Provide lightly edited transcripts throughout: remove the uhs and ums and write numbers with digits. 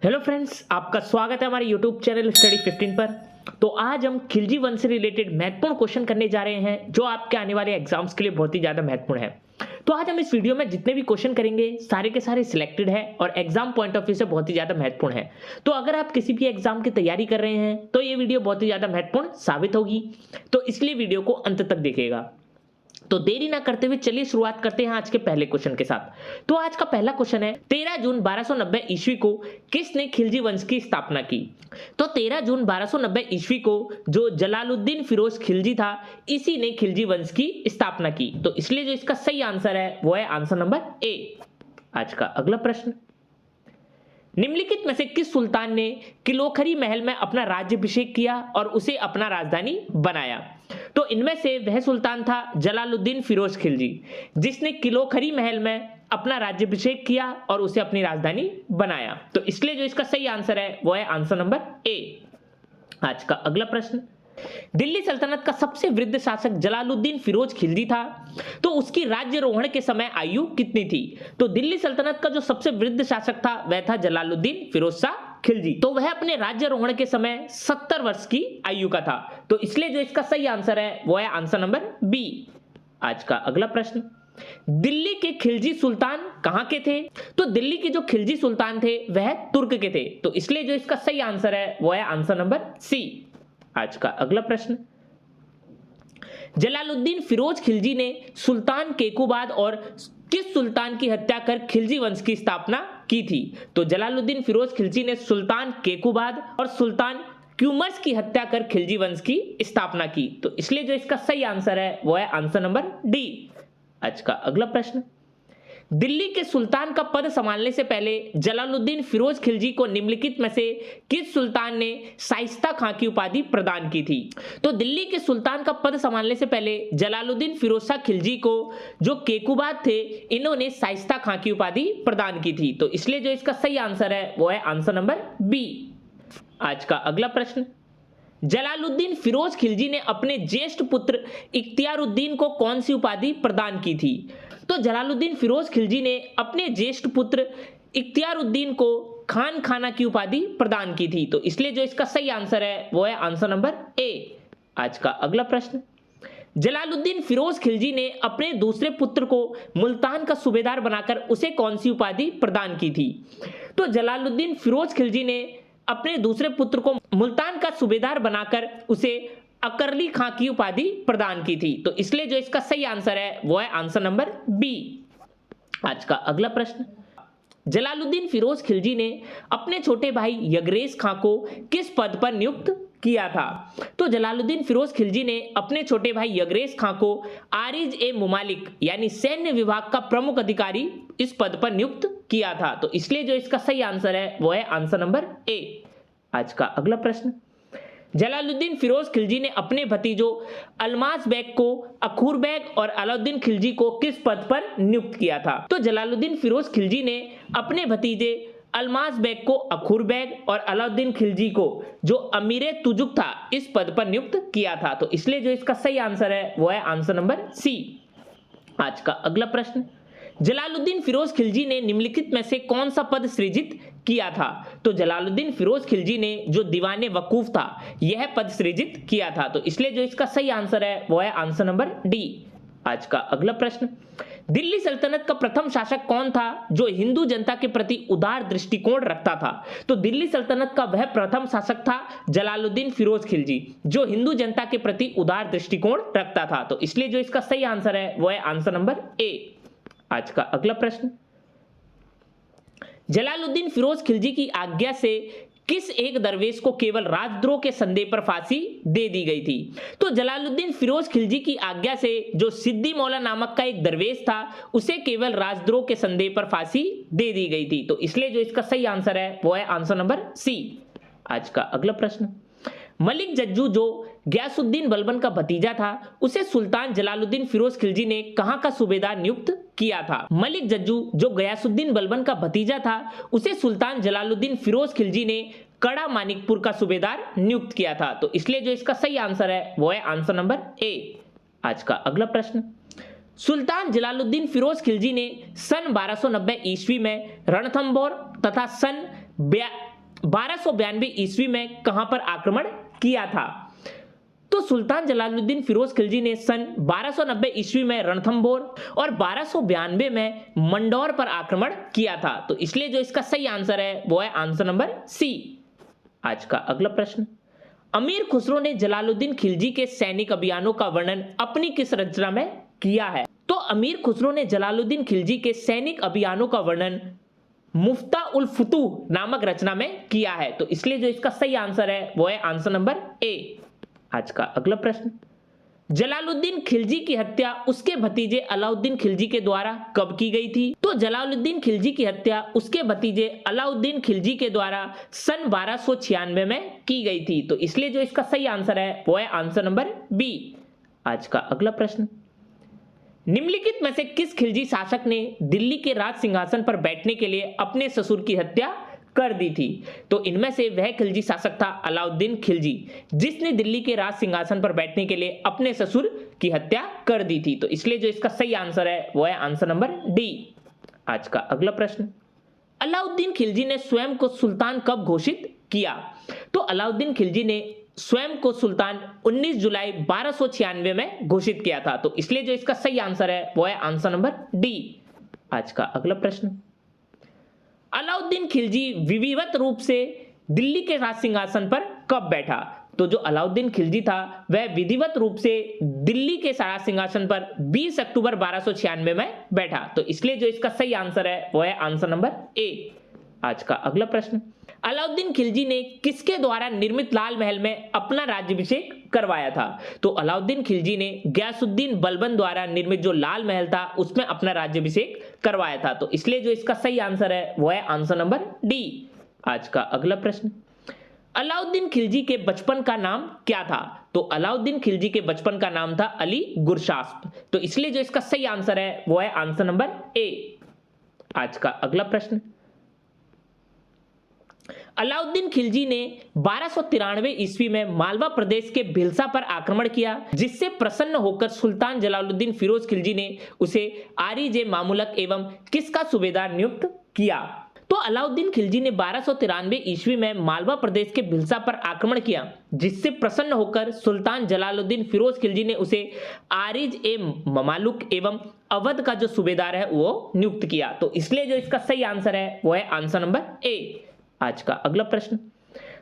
Hello friends, आपका स्वागत है हमारे यूट्यूब चैनल स्टडी 15 पर। तो आज हम खिलजी वंश से रिलेटेड महत्वपूर्ण क्वेश्चन करने जा रहे हैं जो आपके आने वाले एग्जाम्स के लिए बहुत ही ज्यादा महत्वपूर्ण है। तो आज हम इस वीडियो में जितने भी क्वेश्चन करेंगे सारे के सारे सिलेक्टेड है और एग्जाम पॉइंट ऑफ व्यू से बहुत ही ज्यादा महत्वपूर्ण है। तो अगर आप किसी भी एग्जाम की तैयारी कर रहे हैं तो ये वीडियो बहुत ही ज्यादा महत्वपूर्ण साबित होगी, तो इसलिए वीडियो को अंत तक देखिएगा। तो देरी ना करते हुए चलिए शुरुआत करते हैं आज के पहले क्वेश्चन के साथ। तो आज का पहला क्वेश्चन है, 13 जून 1290 ईस्वी को किसने खिलजी वंश की स्थापना की? तो 13 जून 1290 ईस्वी को जो जलालुद्दीन फिरोज खिलजी था, इसी ने खिलजी वंश की स्थापना की। तो इसलिए जो इसका सही आंसर है वो है आंसर नंबर ए। आज का अगला प्रश्न, निम्नलिखित में से किस सुल्तान ने किलोखरी महल में अपना राज्याभिषेक किया और उसे अपना राजधानी बनाया? तो इनमें से वह सुल्तान था जलालुद्दीन फिरोज खिलजी, जिसने किलोखरी महल में अपना राज्याभिषेक किया और उसे अपनी राजधानी बनाया। तो इसलिए जो इसका सही आंसर है वो है आंसर नंबर ए। आज का अगला प्रश्न, दिल्ली सल्तनत का सबसे वृद्ध शासक जलालुद्दीन फिरोज खिलजी था, तो उसकी राज्यारोहण के समय आयु कितनी थी? तो दिल्ली सल्तनत का जो सबसे वृद्ध शासक था वह था जलालुद्दीन फिरोज शाह खिलजी। तो वह अपने राज्यारोहण के समय 70 वर्ष की आयु का था। तो इसलिए जो इसका सही आंसर है वो है आंसर नंबर बी। आज का अगला प्रश्न, दिल्ली के खिलजी सुल्तान कहां के थे? तो दिल्ली के जो खिलजी सुल्तान थे वह तुर्क के थे। तो इसलिए जो इसका सही आंसर है वो है आंसर नंबर सी। आज का अगला प्रश्न, जलालुद्दीन फिरोज खिलजी ने सुल्तान केकुबाद और किस सुल्तान की हत्या कर खिलजी वंश की स्थापना की थी? तो जलालुद्दीन फिरोज खिलजी ने सुल्तान केकुबाद और सुल्तान क्यूमर्स की हत्या कर खिलजी वंश की स्थापना की। तो इसलिए जो इसका सही आंसर है वो है आंसर नंबर डी। आज का अगला प्रश्न, दिल्ली के सुल्तान का पद संभालने से पहले जलालुद्दीन फिरोज खिलजी को निम्नलिखित में से किस सुल्तान ने शाइस्ता खां की उपाधि प्रदान की थी? तो दिल्ली के सुल्तान का पद संभालने से पहले जलालुद्दीन फिरोज शाह खिलजी को जो केकुबाद थे, इन्होंने शाइस्ता खां की उपाधि प्रदान की थी। तो इसलिए जो इसका सही आंसर है वो है आंसर नंबर बी। आज का अगला प्रश्न, जलालुद्दीन फिरोज खिलजी ने अपने ज्येष्ठ पुत्र इख्तियारुद्दीन को कौन सी उपाधि प्रदान की थी? तो जलालुद्दीन फिरोज खिलजी ने अपने ज्येष्ठ पुत्र इख्तियारुद्दीन को खान खाना की उपाधि प्रदान की थी। तो इसलिए जो इसका सही आंसर है वो है आंसर नंबर ए। आज का अगला प्रश्न, जलालुद्दीन फिरोज खिलजी ने अपने दूसरे पुत्र को मुल्तान का सूबेदार बनाकर उसे कौन सी उपाधि प्रदान की थी? तो जलालुद्दीन फिरोज खिलजी ने अपने दूसरे पुत्र को मुल्तान का सूबेदार बनाकर उसे अकरली खां की उपाधि प्रदान की थी। तो इसलिए जो इसका सही आंसर है वो है आंसर नंबर बी। आज का अगला प्रश्न, जलालुद्दीन फिरोज खिलजी ने अपने छोटे भाई यगरेज खां को किस पद पर नियुक्त किया था? तो जलालुद्दीन फिरोज खिलजी ने अपने छोटे भाई यगरेज खां को आरिज ए मुमालिक यानी सैन्य विभाग का प्रमुख अधिकारी इस पद पर नियुक्त किया था। तो इसलिए जो इसका सही आंसर है वो है आंसर नंबर ए। आज का अगला प्रश्न, जलालुद्दीन फिरोज खिलजी ने अपने भतीजों अल्मास बेग को अखूर बेग और अलाउद्दीन खिलजी को किस पद पर नियुक्त किया था? तो जलालुद्दीन फिरोज खिलजी ने अपने भतीजे अल्मास बेग को अखूर बेग और अलाउद्दीन खिलजी को जो अमीरे तुजुक था इस पद पर नियुक्त किया था। तो इसलिए जो इसका सही आंसर है वो है आंसर नंबर सी। आज का अगला प्रश्न, जलालुद्दीन फिरोज खिलजी ने निम्नलिखित में से कौन सा पद सृजित किया था? तो जलालुद्दीन फिरोज खिलजी ने जो दीवाने वकूफ था यह पद सृजित किया था। तो इसलिए जो इसका सही आंसर है वो है आंसर नंबर डी। आज का अगला प्रश्न, दिल्ली सल्तनत का प्रथम शासक कौन था जो हिंदू जनता के प्रति उदार दृष्टिकोण रखता था? तो दिल्ली सल्तनत का वह प्रथम शासक था जलालुद्दीन फिरोज खिलजी, जो हिंदू जनता के प्रति उदार दृष्टिकोण रखता था। तो इसलिए जो इसका सही आंसर है वो है आंसर नंबर ए। आज का अगला प्रश्न, जलालुद्दीन फिरोज खिलजी की आज्ञा से किस एक दरवेश को केवल राजद्रोह के संदेह पर फांसी दे दी गई थी? तो जलालुद्दीन फिरोज खिलजी की आज्ञा से जो सिद्दी मौला नामक का एक दरवेश था उसे केवल राजद्रोह के संदेह पर फांसी दे दी गई थी। तो इसलिए जो इसका सही आंसर है वो है आंसर नंबर सी। आज का अगला प्रश्न, मलिक जज्जू जो गयासुद्दीन बलबन का भतीजा था उसे सुल्तान जलालुद्दीन फिरोज खिलजी ने कहां का सूबेदार नियुक्त किया था? मलिक जज्जू जो गयासुद्दीन बलबन का भतीजा था उसे सुल्तान जलालुद्दीन फिरोज खिलजी ने कड़ा मानिकपुर का सूबेदार नियुक्त किया था। तो इसलिए जो इसका सही आंसर है वो है आंसर नंबर ए। आज का अगला प्रश्न, सुल्तान जलालुद्दीन फिरोज खिलजी ने सन 1290 ईस्वी में रणथंभौर तथा सन 1292 ईस्वी में कहां पर आक्रमण किया था? तो सुल्तान जलालुद्दीन फिरोज खिलजी ने सन 1290 ईस्वी में रणथंभौर और 1292 में मंडौर पर आक्रमण किया था। तो इसलिए जो इसका सही आंसर है वो है आंसर नंबर सी। आज का अगला प्रश्न, अमीर खुसरो ने जलालुद्दीन खिलजी के सैनिक अभियानों का वर्णन अपनी किस रचना में किया है? तो अमीर खुसरो ने जलालुद्दीन खिलजी के सैनिक अभियानों का वर्णन मुफ्ता उल फुतूह नामक रचना में किया है। तो इसलिए जो इसका सही आंसर है वो है आंसर नंबर ए। आज का अगला प्रश्न, जलालुद्दीन खिलजी की हत्या उसके भतीजे अलाउद्दीन खिलजी के द्वारा कब की गई थी? तो जलालुद्दीन खिलजी की हत्या उसके भतीजे अलाउद्दीन खिलजी के द्वारा सन 1296 में की गई थी। तो इसलिए जो इसका सही आंसर है वो है आंसर नंबर बी। आज का अगला प्रश्न, निम्नलिखित में से किस खिलजी शासक ने दिल्ली के राज सिंहासन पर बैठने के लिए अपने ससुर की हत्या कर दी थी? तो इनमें से वह खिलजी शासक था अलाउद्दीन खिलजी, जिसने दिल्ली के राज सिंहासन पर बैठने के लिए अपने ससुर की हत्या कर दी थी। तो इसलिए जो इसका सही आंसर है वो है आंसर नंबर डी। आज का अगला प्रश्न, अलाउद्दीन खिलजी ने स्वयं को सुल्तान कब घोषित किया? तो अलाउद्दीन खिलजी ने स्वयं को सुल्तान 19 जुलाई 1296 में घोषित किया था। तो इसलिए जो इसका सही आंसर है वो है आंसर नंबर डी। आज का अगला प्रश्न, अलाउद्दीन खिलजी विधिवत रूप से दिल्ली के राज सिंहासन पर कब बैठा? तो जो अलाउद्दीन खिलजी था वह विधिवत रूप से दिल्ली के राज सिंहासन पर 20 अक्टूबर 1296 में बैठा। तो इसलिए जो इसका सही आंसर है वो है आंसर नंबर ए। आज का अगला प्रश्न, अलाउद्दीन खिलजी ने किसके द्वारा निर्मित लाल महल में अपना राज्याभिषेक करवाया था? तो अलाउद्दीन खिलजी ने गयासुद्दीन बलबन द्वारा निर्मित जो लाल महल था उसमें अपना राज्याभिषेक करवाया था। तो इसलिए जो इसका सही आंसर है वो है आंसर नंबर डी। आज का अगला प्रश्न, अलाउद्दीन खिलजी के बचपन का नाम क्या था? तो अलाउद्दीन खिलजी के बचपन का नाम था अली गुरशास्प। तो इसलिए जो इसका सही आंसर है वो है आंसर नंबर ए। आज का अगला प्रश्न, अलाउद्दीन खिलजी ने 1293 ईस्वी में मालवा प्रदेश के भिलसा पर आक्रमण किया, जिससे प्रसन्न होकर सुल्तान जलालुद्दीन फिरोज खिलजी ने उसे आरिज मामुलक एवं किसका सूबेदार नियुक्त किया? तो अलाउद्दीन खिलजी ने 1293 ईस्वी में मालवा प्रदेश के भिलसा पर आक्रमण किया, जिससे प्रसन्न होकर सुल्तान जलालुद्दीन फिरोज खिलजी ने उसे आरिज ए ममालुक एवं अवध का जो सूबेदार है वो नियुक्त किया। तो इसलिए जो इसका सही आंसर है वो है आंसर नंबर ए। आज का अगला प्रश्न,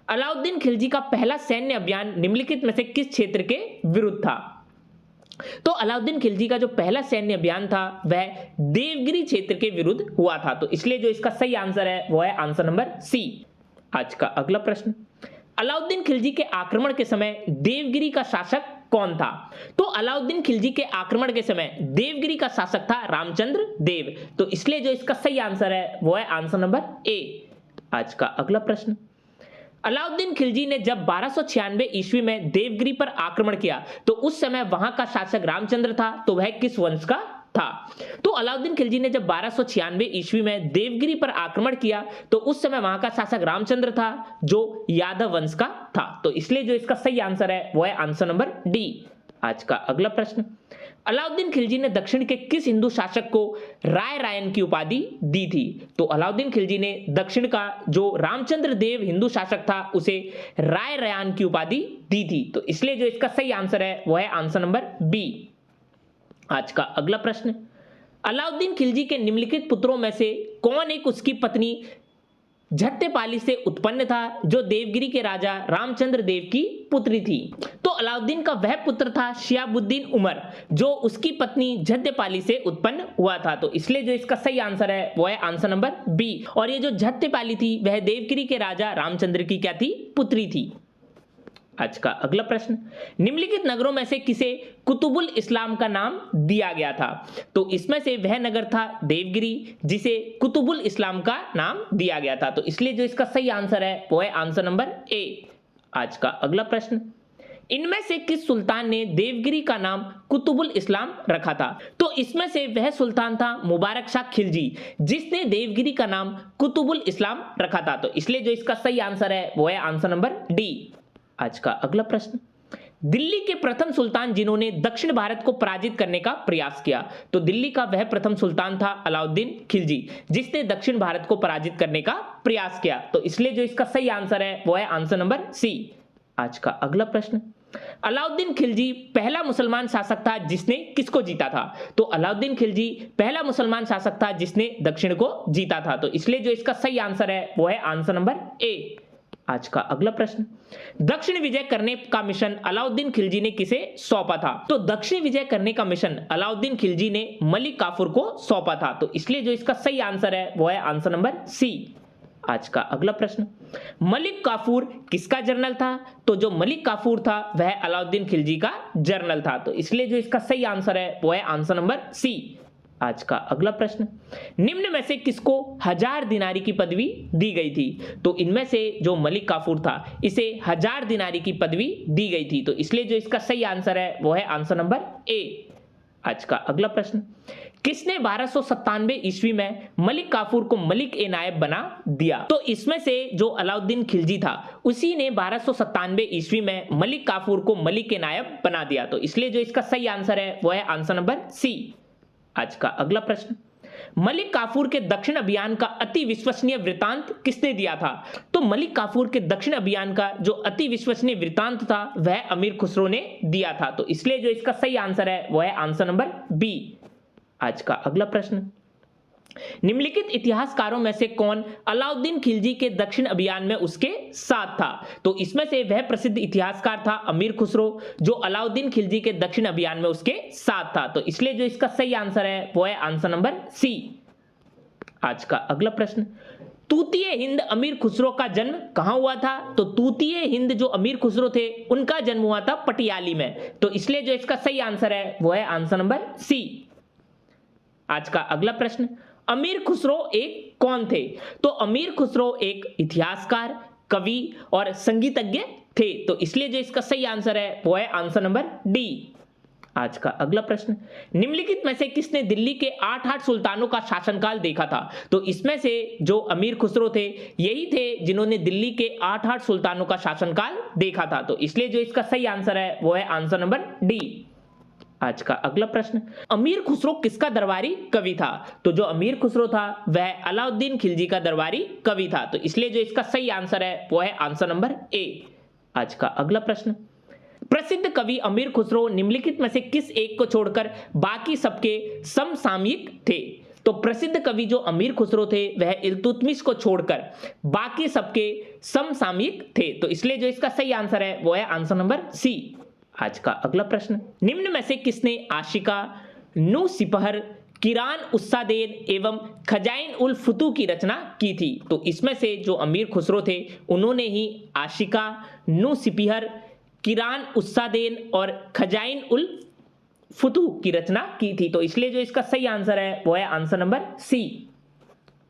अलाउद्दीन खिलजी का पहला सैन्य अभियान निम्नलिखित में से किस क्षेत्र के विरुद्ध था? तो अलाउद्दीन खिलजी का जो पहला सैन्य अभियान था वह देवगिरी क्षेत्र के विरुद्ध हुआ था। तो इसलिए जो इसका सही आंसर है वो है आंसर नंबर सी। आज का अगला प्रश्न, अलाउद्दीन खिलजी के आक्रमण के समय देवगिरी का शासक कौन था? तो अलाउद्दीन खिलजी के आक्रमण के समय देवगिरी का शासक था रामचंद्र देव। तो इसलिए जो इसका सही आंसर है वो है आंसर नंबर ए। आज का अगला प्रश्न, अलाउद्दीन खिलजी ने जब 1296 ईस्वी में देवगिरी पर आक्रमण किया तो उस समय वहां का शासक रामचंद्र था, तो वह किस वंश का था? तो अलाउद्दीन खिलजी ने जब 1296 ईस्वी में देवगिरी पर आक्रमण किया तो उस समय वहां का शासक रामचंद्र था, जो यादव वंश का था। तो इसलिए जो इसका सही आंसर है वो है आंसर नंबर डी। आज का अगला प्रश्न, अलाउद्दीन खिलजी ने दक्षिण के किस हिंदू शासक को राय रायन की उपाधि दी थी? तो अलाउद्दीन खिलजी ने दक्षिण का जो रामचंद्र देव हिंदू शासक था उसे राय रायन की उपाधि दी थी। तो इसलिए जो इसका सही आंसर है वो है आंसर नंबर बी। आज का अगला प्रश्न, अलाउद्दीन खिलजी के निम्नलिखित पुत्रों में से कौन एक उसकी पत्नी झट्यपाली से उत्पन्न था, जो देवगिरी के राजा रामचंद्र देव की पुत्री थी? तो अलाउद्दीन का वह पुत्र था शिहाबुद्दीन उमर, जो उसकी पत्नी झट्यपाली से उत्पन्न हुआ था। तो इसलिए जो इसका सही आंसर है वो है आंसर नंबर बी। और ये जो झट्यपाली थी वह देवगिरी के राजा रामचंद्र की क्या थी? पुत्री थी। आज का अगला प्रश्न, निम्नलिखित नगरों में से किसे कुतुबुल इस्लाम का नाम दिया गया था? तो इसमें से वह नगर था देवगिरी, जिसे कुतुबुल इस्लाम का नाम दिया गया था। तो इसलिए जो इसका सही आंसर है वो है आंसर नंबर ए। आज का अगला प्रश्न, इनमें से किस सुल्तान ने देवगिरी का नाम कुतुबुल इस्लाम रखा था? तो इसमें से वह सुल्तान था मुबारक शाह खिलजी, जिसने देवगिरी का नाम कुतुबुल इस्लाम रखा था। तो इसलिए जो इसका सही आंसर है वो है आंसर नंबर डी। आज का अगला प्रश्न, दिल्ली के प्रथम सुल्तान जिन्होंने दक्षिण भारत को पराजित करने का प्रयास किया। तो दिल्ली का वह प्रथम सुल्तान था अलाउद्दीन खिलजी, जिसने दक्षिण भारत को पराजित करने का प्रयास किया। तो इसलिए जो इसका सही आंसर है वो है आंसर नंबर सी। आज का अगला प्रश्न, अलाउद्दीन खिलजी पहला मुसलमान शासक था जिसने किसको जीता था? तो अलाउद्दीन खिलजी पहला मुसलमान शासक था जिसने दक्षिण को जीता था। तो इसलिए जो इसका सही आंसर है वो है आंसर नंबर ए। आज का अगला प्रश्न, दक्षिण विजय करने का मिशन अलाउद्दीन खिलजी ने किसे सौंपा था? तो दक्षिण विजय करने का मिशन अलाउद्दीन खिलजी ने मलिक काफूर को सौंपा था। तो इसलिए जो इसका सही आंसर है वो है आंसर नंबर सी। आज का अगला प्रश्न, मलिक काफूर किसका जनरल था? तो जो मलिक काफूर था वह अलाउद्दीन खिलजी का जनरल था। तो इसलिए जो इसका सही आंसर है वो है आंसर नंबर सी। आज का अगला प्रश्न, निम्न में से किसको 1000 दिनारी की पदवी दी गई थी? तो इनमें से जो मलिक काफूर था इसे 1000 दिनारी की पदवी दी गई थी। तो इसलिए जो इसका सही आंसर है वो है आंसर नंबर ए। आज का अगला प्रश्न, किसने 1297 ईस्वी में मलिक काफूर को मलिक ए नायब बना दिया? तो इसमें से जो अलाउद्दीन खिलजी था उसी ने 1297 ईस्वी में मलिक काफूर को मलिक ए नायब बना दिया। तो इसलिए जो इसका सही आंसर है वो है आंसर नंबर सी। आज का अगला प्रश्न, मलिक काफूर के दक्षिण अभियान का अति विश्वसनीय वृतांत किसने दिया था? तो मलिक काफूर के दक्षिण अभियान का जो अति विश्वसनीय वृतांत था वह अमीर खुसरो ने दिया था। तो इसलिए जो इसका सही आंसर है वो है आंसर नंबर बी। आज का अगला प्रश्न, निम्नलिखित इतिहासकारों में से कौन अलाउद्दीन खिलजी के दक्षिण अभियान में उसके साथ था? तो इसमें से वह प्रसिद्ध इतिहासकार था अमीर खुसरो जो अलाउद्दीन खिलजी के दक्षिण अभियान में उसके साथ था। तो इसलिए जो इसका सही आंसर है वो है आंसर नंबर सी। आज का अगला प्रश्न, तूतीय हिंद अमीर खुसरो का जन्म कहां हुआ था? तो तूतीय हिंद जो अमीर खुसरो थे उनका जन्म हुआ था पटियाली में। तो इसलिए जो इसका सही आंसर है वो है आंसर नंबर सी। आज का अगला प्रश्न, अमीर खुसरो एक कौन थे? तो अमीर खुसरो एक इतिहासकार, कवि और संगीतज्ञ थे। तो इसलिए जो इसका सही आंसर है वो है आंसर नंबर डी। आज का अगला प्रश्न, निम्नलिखित में से किसने दिल्ली के 8 सुल्तानों का शासनकाल देखा था? तो इसमें से जो अमीर खुसरो थे यही थे जिन्होंने दिल्ली के 8 सुल्तानों का शासनकाल देखा था। तो इसलिए जो इसका सही आंसर है वो है आंसर नंबर डी। आज का अगला प्रश्न, अमीर खुसरो किसका दरबारी कवि था? तो जो अमीर खुसरो था वह अलाउद्दीन खिलजी का दरबारी कवि था। तो इसलिए जो इसका सही आंसर है वो है आंसर नंबर ए। आज का अगला प्रश्न, प्रसिद्ध कवि अमीर खुसरो निम्नलिखित में से किस एक को छोड़कर बाकी सबके समसामयिक थे? तो प्रसिद्ध कवि जो अमीर खुसरो थे वह इल्तुतमिश को छोड़कर बाकी सबके समसामयिक थे। तो इसलिए जो इसका सही आंसर है वो है आंसर नंबर सी। आज का अगला प्रश्न, निम्न में से किसने आशिका, नू सिपहर, किरान उस्सादेन एवं खजाइन उल फुतू की रचना की थी? तो इसमें से जो अमीर खुसरो थे उन्होंने ही आशिका, नू सिपहर, किरान उस्सादेन और खजाइन उल फुतू की रचना की थी। तो इसलिए जो इसका सही आंसर है वो है आंसर नंबर सी।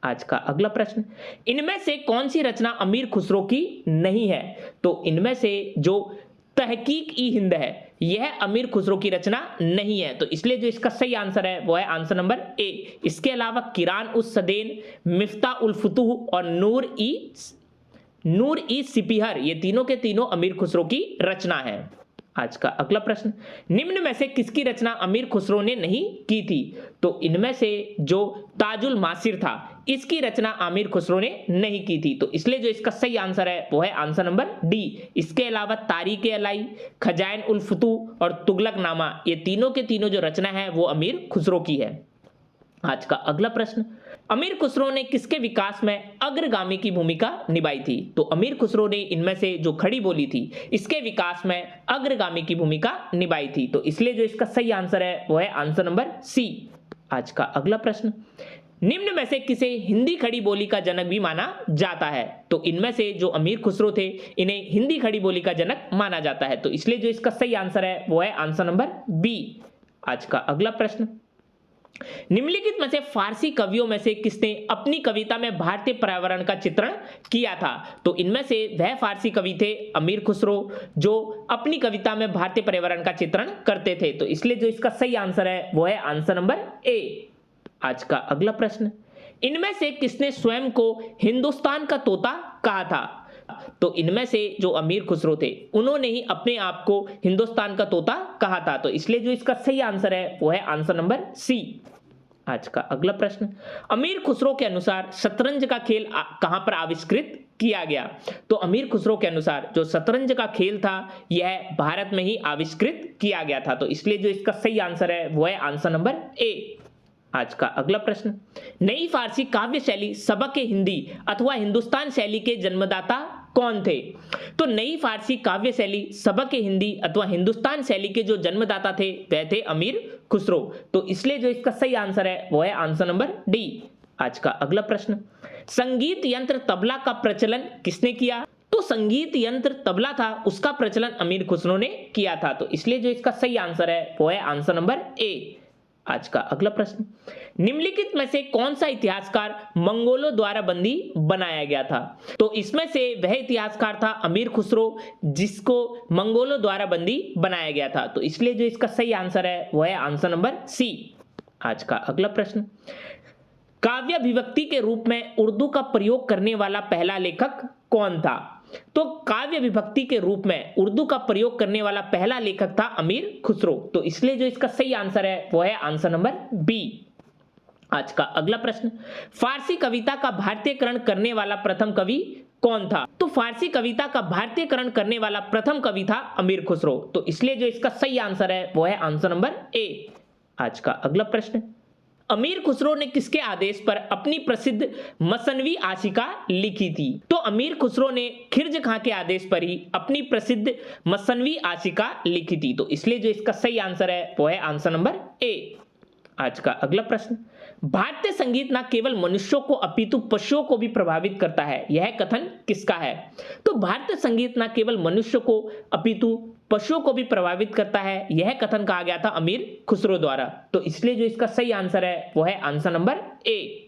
आज का अगला प्रश्न, इनमें से कौन सी रचना अमीर खुसरो की नहीं है? तो इनमें से जो तहकीक ई हिंद है यह अमीर खुसरो की रचना नहीं है। तो इसलिए जो इसका सही आंसर है वो है आंसर नंबर ए। इसके अलावा किरान उस सदेन, मिफ्ता उल फुतूह और नूर ई सिपहर ये तीनों के तीनों अमीर खुसरो की रचना है। आज का अगला प्रश्न, निम्न में से किसकी रचना अमीर खुसरो ने नहीं की थी? तो इनमें से जो ताजुल मासिर था इसकी रचना आमिर खुसरो ने नहीं की थी। तो इसलिए जो इसका सही आंसर है वो है आंसर नंबर डी। इसके अलावा तारीख अलाई, खजाइन उल फुतू और तुगलक नामा ये तीनों के तीनों जो रचना है वो अमीर खुसरो की है। आज का अगला प्रश्न, अमीर खुसरो ने किसके विकास में अग्रगामी की भूमिका निभाई थी? तो अमीर खुसरो ने इनमें से जो खड़ी बोली थी इसके विकास में अग्रगामी की भूमिका निभाई थी। तो इसलिए जो इसका सही आंसर है वो है आंसर नंबर सी। आज का अगला प्रश्न, निम्न में से किसे हिंदी खड़ी बोली का जनक भी माना जाता है? तो इनमें से जो अमीर खुसरो थे इन्हें हिंदी खड़ी बोली का जनक माना जाता है। तो इसलिए जो इसका सही आंसर है वो है आंसर नंबर बी। आज का अगला प्रश्न, निम्नलिखित में से फारसी कवियों में से किसने अपनी कविता में भारतीय पर्यावरण का चित्रण किया था? तो इनमें से वह फारसी कवि थे अमीर खुसरो जो अपनी कविता में भारतीय पर्यावरण का चित्रण करते थे। तो इसलिए जो इसका सही आंसर है वो है आंसर नंबर ए। आज का अगला प्रश्न, इनमें से किसने स्वयं को हिंदुस्तान का तोता कहा था? तो इनमें से जो अमीर खुसरो थे उन्होंने ही अपने आप को हिंदुस्तान का तोता कहा था। तो इसलिए जो इसका सही आंसर है वो है आंसर नंबर सी। आज का अगला प्रश्न, अमीर खुसरो के अनुसार शतरंज का खेल कहां पर आविष्कृत किया गया? तो अमीर खुसरो के अनुसार जो शतरंज का खेल था यह भारत में ही आविष्कृत किया गया था। तो इसलिए जो इसका सही आंसर है वो है आंसर नंबर ए। आज का अगला प्रश्न, नई फारसी काव्य शैली सबक हिंदी अथवा हिंदुस्तान शैली के जन्मदाता कौन थे? तो नई फारसी काव्य शैली सबक हिंदी अथवा हिंदुस्तान शैली के जो जन्मदाता थे वह थे अमीर खुसरो। तो इसलिए जो इसका सही आंसर है वो है आंसर नंबर डी। आज का अगला प्रश्न, संगीत यंत्र तबला का प्रचलन किसने किया? तो संगीत यंत्र तबला था उसका प्रचलन अमीर खुसरो ने किया था। तो इसलिए जो इसका सही आंसर है वो है आंसर नंबर ए। आज का अगला प्रश्न, निम्नलिखित में से कौन सा इतिहासकार मंगोलों द्वारा बंदी बनाया गया था? तो इसमें से वह इतिहासकार था अमीर खुसरो जिसको मंगोलों द्वारा बंदी बनाया गया था। तो इसलिए जो इसका सही आंसर है वो है आंसर नंबर सी। आज का अगला प्रश्न, काव्याभिव्यक्ति के रूप में उर्दू का प्रयोग करने वाला पहला लेखक कौन था? तो काव्य विभक्ति के रूप में उर्दू का प्रयोग करने वाला पहला लेखक था अमीर खुसरो। तो इसलिए जो इसका सही आंसर है वो है आंसर नंबर बी। आज का अगला प्रश्न, फारसी कविता का भारतीयकरण करने वाला प्रथम कवि कौन था? तो फारसी कविता का भारतीयकरण करने वाला प्रथम कवि था अमीर खुसरो। तो इसलिए जो इसका सही आंसर है वो है आंसर नंबर ए। आज का अगला प्रश्न, अमीर खुसरो ने किसके आदेश पर अपनी प्रसिद्ध मसनवी आशिका लिखी थी? तो अमीर खुसरो ने खिर्ज खां के आदेश पर ही अपनी प्रसिद्ध मसनवी आशिका लिखी थी। तो इसलिए जो इसका सही आंसर है वो है आंसर नंबर ए। आज का अगला प्रश्न, भारतीय संगीत न केवल मनुष्यों को अपितु पशुओं को भी प्रभावित करता है, यह कथन किसका है? तो भारतीय संगीत न केवल मनुष्य को अपितु पशुओं को भी प्रभावित करता है, यह कथन कहा गया था अमीर खुसरो द्वारा। तो इसलिए जो इसका सही आंसर है वो है आंसर नंबर ए।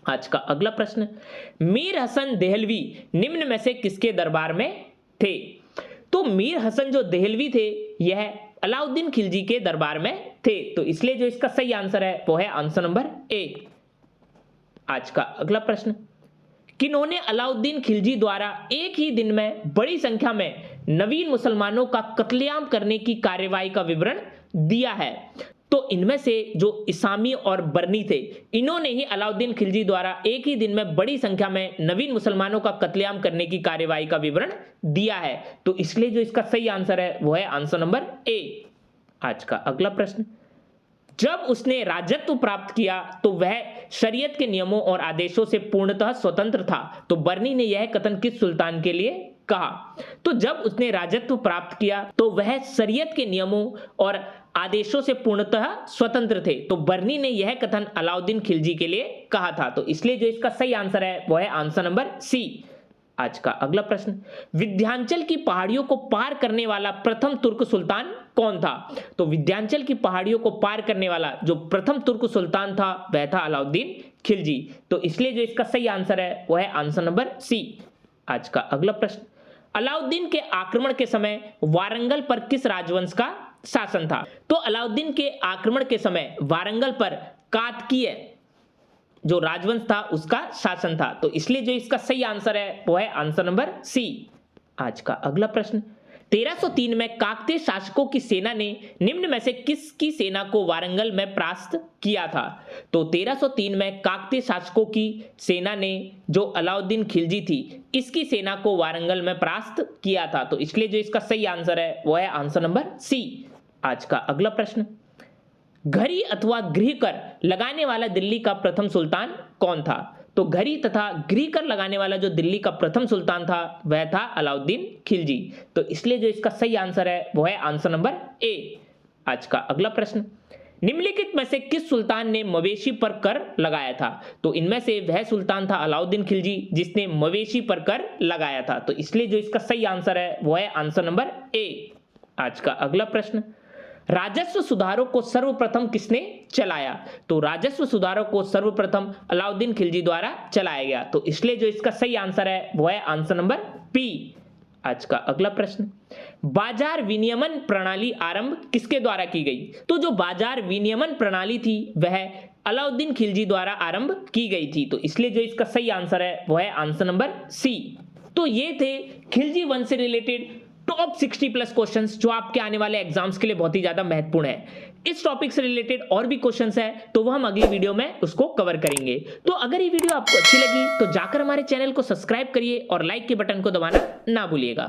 आज का अगला प्रश्न, मीर हसन देहलवी निम्न में से किसके दरबार में थे? तो मीर हसन जो देहलवी थे यह अलाउद्दीन खिलजी के दरबार में थे। तो इसलिए जो इसका सही आंसर है वो है आंसर नंबर ए। आज का अगला प्रश्न, किन्होंने अलाउद्दीन खिलजी द्वारा एक ही दिन में बड़ी संख्या में नवीन मुसलमानों का कत्लेआम करने की कार्यवाही का विवरण दिया है? तो इनमें से जो इसामी और बरनी थे इन्होंने ही अलाउद्दीन खिलजी द्वारा एक ही दिन में बड़ी संख्या में नवीन मुसलमानों का कत्लेआम करने की कार्यवाही का विवरण दिया है। तो इसलिए जो इसका सही आंसर है वो है आंसर नंबर ए। आज का अगला प्रश्न, जब उसने राजत्व प्राप्त किया तो वह शरीयत के नियमों और आदेशों से पूर्णतः स्वतंत्र था। तो बर्नी ने यह कथन किस सुल्तान के लिए कहा? तो जब उसने राजत्व प्राप्त किया तो वह शरीयत के नियमों और आदेशों से पूर्णतः स्वतंत्र थे। तो बर्नी ने यह कथन अलाउद्दीन खिलजी के लिए कहा था। तो इसलिए जो इसका सही आंसर है वो है आंसर नंबर सी। आज का अगला प्रश्न, विंध्याचल की पहाड़ियों को पार करने वाला प्रथम तुर्क सुल्तान कौन था? तो विंध्याचल की पहाड़ियों को पार करने वाला जो प्रथम तुर्क सुल्तान था वह था अलाउद्दीन खिलजी। तो इसलिए जो इसका सही आंसर है वह है आंसर नंबर सी। आज का अगला प्रश्न, अलाउद्दीन के आक्रमण के समय वारंगल पर किस राजवंश का शासन था? तो अलाउद्दीन के आक्रमण के समय वारंगल पर कातकीय जो राजवंश था उसका शासन था। तो इसलिए जो इसका सही आंसर है वो है आंसर नंबर सी। आज का अगला प्रश्न, 1303 में काकतीय शासकों की सेना ने निम्न में से किसकी सेना को वारंगल में परास्त किया था? तो 1303 में काकतीय शासकों की सेना ने जो अलाउद्दीन खिलजी थी इसकी सेना को वारंगल में परास्त किया था। तो इसलिए जो इसका सही आंसर है वो है आंसर नंबर सी। आज का अगला प्रश्न, घड़ी अथवा गृह कर लगाने वाला दिल्ली का प्रथम सुल्तान कौन था? तो घड़ी तथा गृह कर लगाने वाला जो दिल्ली का प्रथम सुल्तान था वह था अलाउद्दीन खिलजी। तो इसलिए जो इसका सही आंसर है वो है आंसर नंबर ए। आज का अगला प्रश्न, निम्नलिखित में से किस सुल्तान ने मवेशी पर कर लगाया था? तो इनमें से वह सुल्तान था अलाउद्दीन खिलजी जिसने मवेशी पर कर लगाया था। तो इसलिए जो इसका सही आंसर है वो है आंसर नंबर ए। आज का अगला प्रश्न, राजस्व सुधारों को सर्वप्रथम किसने चलाया? तो राजस्व सुधारों को सर्वप्रथम अलाउद्दीन खिलजी द्वारा चलाया गया। तो इसलिए जो इसका सही आंसर है वो है आंसर नंबर बी। आज का अगला प्रश्न, बाजार विनियमन प्रणाली आरंभ किसके द्वारा की गई? तो जो बाजार विनियमन प्रणाली थी वह अलाउद्दीन खिलजी द्वारा आरंभ की गई थी। तो इसलिए जो इसका सही आंसर है वो है आंसर नंबर सी। तो ये थे खिलजी वंश से रिलेटेड टॉप 60 प्लस क्वेश्चंस जो आपके आने वाले एग्जाम्स के लिए बहुत ही ज्यादा महत्वपूर्ण है। इस टॉपिक से रिलेटेड और भी क्वेश्चंस है तो वो हम अगले वीडियो में उसको कवर करेंगे। तो अगर ये वीडियो आपको अच्छी लगी तो जाकर हमारे चैनल को सब्सक्राइब करिए और लाइक के बटन को दबाना ना भूलिएगा।